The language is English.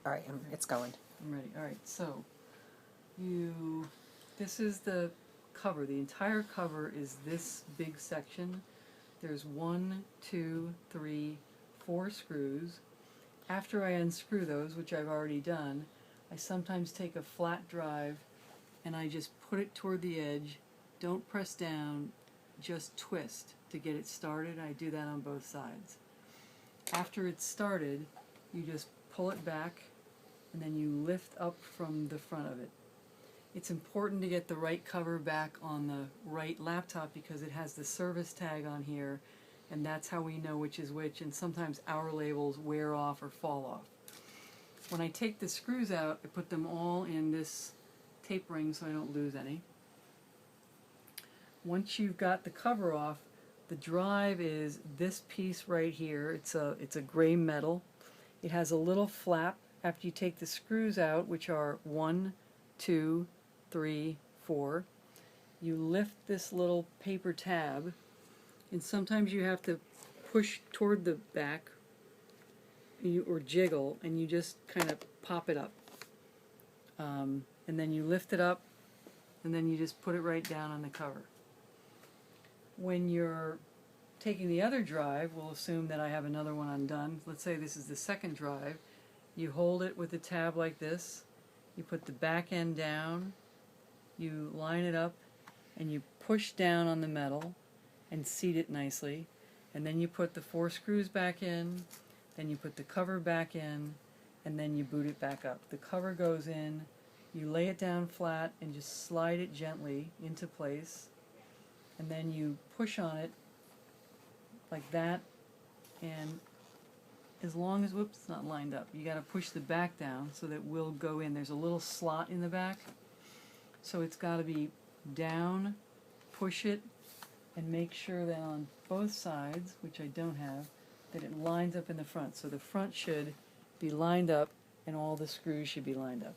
Alright, it's going. I'm ready. Alright, so this is the cover. The entire cover is this big section. There's 1, 2, 3, 4 screws. After I unscrew those, which I've already done, I sometimes take a flat drive and I just put it toward the edge. Don't press down, just twist to get it started. I do that on both sides. After it's started, you just pull it back and then you lift up from the front of it. It's important to get the right cover back on the right laptop because it has the service tag on here, and that's how we know which is which, and sometimes our labels wear off or fall off. When I take the screws out, I put them all in this tape ring so I don't lose any. Once you've got the cover off, the drive is this piece right here. It's a gray metal. It has a little flap after you take the screws out, which are 1, 2, 3, 4. You lift this little paper tab, and sometimes you have to push toward the back or jiggle, and you just kind of pop it up. And then you lift it up, and then you just put it right down on the cover. When you're taking the other drive, we'll assume that I have another one undone. Let's say this is the second drive. You hold it with the tab like this. You put the back end down. You line it up, and you push down on the metal and seat it nicely. And then you put the 4 screws back in. Then you put the cover back in, and then you boot it back up. The cover goes in. You lay it down flat and just slide it gently into place. And then you push on it like that, and as long as, whoops, it's not lined up. You got to push the back down so that it will go in. There's a little slot in the back, so it's got to be down, push it, and make sure that on both sides, which I don't have, that it lines up in the front. So the front should be lined up, and all the screws should be lined up.